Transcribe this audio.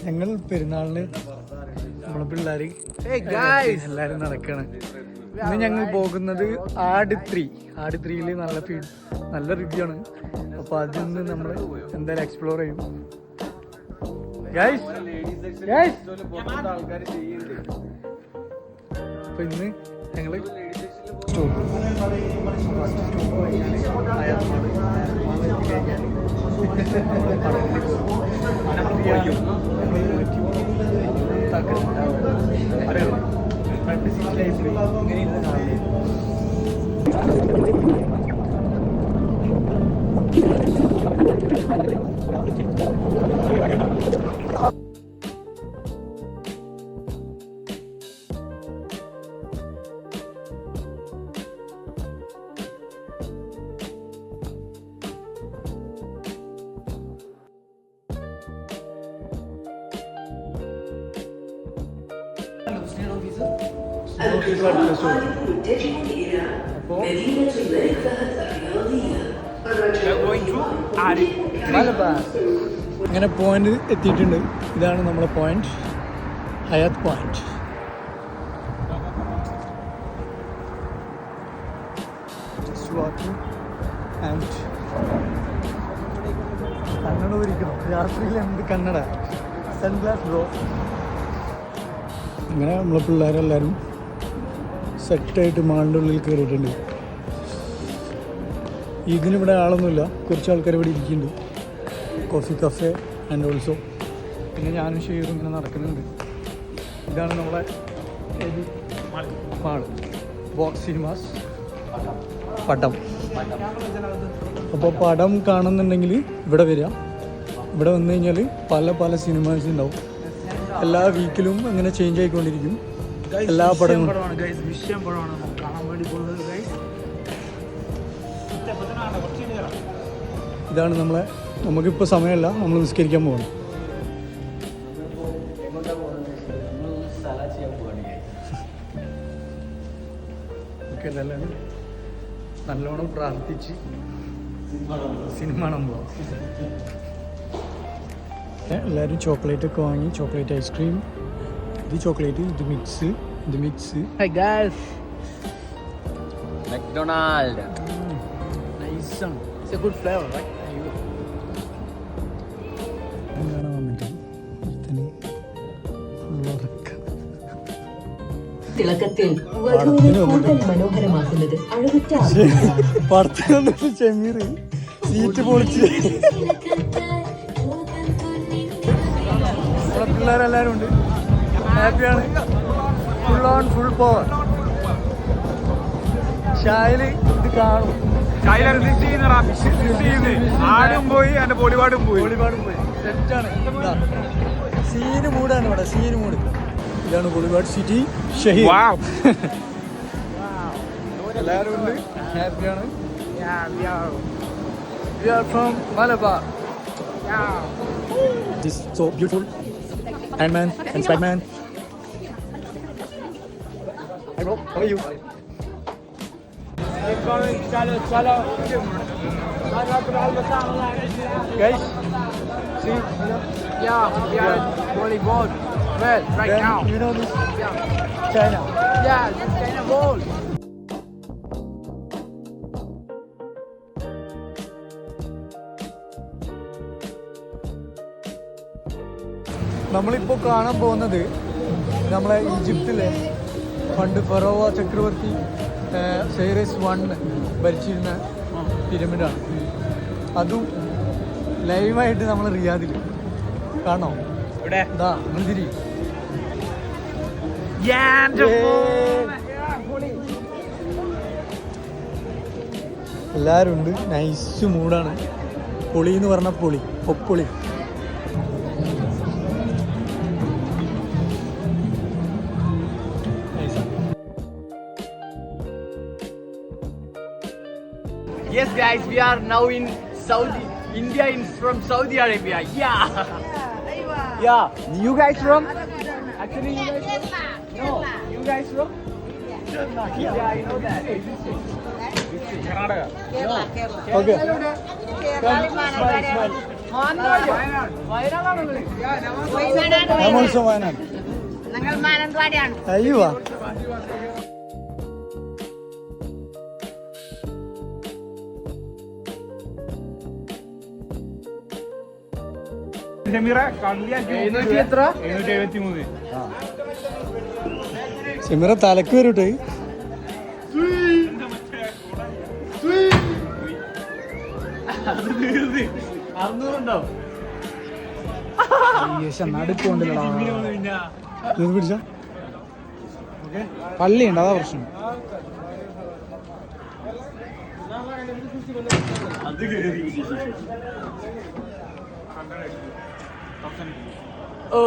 ഞങ്ങൾ പെരുന്നാളിന് നമ്മളെ പിള്ളേർ എല്ലാവരും നടക്കുകയാണ്. ഇന്ന് ഞങ്ങൾ പോകുന്നത് ആട്3യിൽ നല്ല റിവ്യൂ ആണ്. അപ്പോൾ അതിൽ നിന്ന് നമ്മൾ എന്തായാലും എക്സ്പ്ലോർ ചെയ്യും. അപ്പോൾ ഇന്ന് ഞങ്ങൾ അങ്ങനെ പോയിന്റ് എത്തിയിട്ടുണ്ട്. ഇതാണ് നമ്മളെ പോയിന്റ്, ഹയാത്ത് പോയിന്റ്. കന്നഡ ഒരിക്കണം രാത്രിയിൽ എന്ത് കന്നഡ സൺഗ്ലാസ് ബ്രോ. അങ്ങനെ നമ്മളെ പിള്ളേരെല്ലാവരും സെറ്റായിട്ട് മാളിൻ്റെ ഉള്ളിൽ കയറിയിട്ടുണ്ട്. ഇതിനിവിടെ ആളൊന്നുമില്ല, കുറച്ച് ആൾക്കാർ ഇവിടെ ഇരിക്കുന്നുണ്ട്. Coffee cafe and also. പിന്നെ ഞാനും ഷെയറും ഇങ്ങനെ നടക്കുന്നുണ്ട്. ഇതാണ് നമ്മളെ മാള്, ബോക്സ് സിനിമാസ് പടം. അപ്പോൾ പടം കാണുന്നുണ്ടെങ്കിൽ ഇവിടെ വരിക. ഇവിടെ വന്നു കഴിഞ്ഞാൽ പല സിനിമാസ് ഉണ്ടാവും. എല്ലാ വീക്കിലും അങ്ങനെ ചേഞ്ച് ആയിക്കൊണ്ടിരിക്കും എല്ലാ പടങ്ങളും. ഇതാണ് നമുക്കിപ്പോൾ സമയമല്ല, നമ്മൾ നിസ്കരിക്കാൻ പോകണം. നല്ലോണം പ്രാർത്ഥിച്ച് സിനിമ കാണാൻ പോവാം. എല്ലാവരും ചോക്ലേറ്റ് ഒക്കെ വാങ്ങി, ചോക്ലേറ്റ് ഐസ്ക്രീം, ഇത് ചോക്ലേറ്റ്, ഇത് mix. Hey guys, McDonald's. Nice. It's a good flavor, right? എന്താണ് വന്നിട്ട് തിളക്കത്തിൽ വധുവിനെ കൂടുതൽ മനോഹരമാക്കുന്നത് അഴകുറ്റ പടത്തിൽ ചെമ്മീർ സീറ്റ് പൊളിച്ച്. നമ്മുടെ പിള്ളേരെല്ലാവരും ഉണ്ട്, ഹാപ്പിയാണ്. Full power. ഷായില് ഇത് കാണും. ആടും പോയി എന്റെ പൊളിപാടും പോയി. സെറ്റാണ്. സീന് മൂടാണ് ഇവിടെ, സീന് മൂട്. ഇതാണ് പൊളിപാട് സിറ്റി ഷഹീദ്. എല്ലാവരും ഉണ്ട്, ഹാപ്പിയാണ്. We are from Malabar. This is so beautiful. Ant-Man and Spider-Man. Hi bro, how are you? Guys, see? Yeah, we are volleyball. Well, right Then now. you know this? China. Yeah, this kind of ball. നമ്മളിപ്പോൾ കാണാൻ പോകുന്നത് നമ്മളെ ഈജിപ്തിലെ പണ്ട് ഫറോവ ചക്രവർത്തി Cyrus 1 ഭരിച്ചിരുന്ന പിരമിഡാണ്. അതും ലൈവായിട്ട് നമ്മൾ റിയാദിൽ കാണോ. ഇതാ മന്ദിരി. എല്ലാവരും ഉണ്ട്, നൈസ് മൂടാണ്. പൊളി എന്ന് പറഞ്ഞ പൊളി, പൊപ്പൊളി. Yes, guys, we are now in India from Saudi Arabia. Yeah. Yeah. You guys from? Actually, you guys from? No. You guys from? Yeah, I know that. Karnataka. Okay. Smile. I'm also Wayanad. ഞങ്ങൾ മാനന്തവാടിയാണ്. അയ്യോ ഷമീറ കള്ളിയാക്കി എത്ര 773. സിമിറ തലക്ക് വരൂട്ടെ. അറുന്നൂറുണ്ടാവും. നടുക്കൊണ്ടില്ല പിടിച്ച പള്ളിയുണ്ട് അതാ പ്രശ്നം. അത് കേറി. ഓ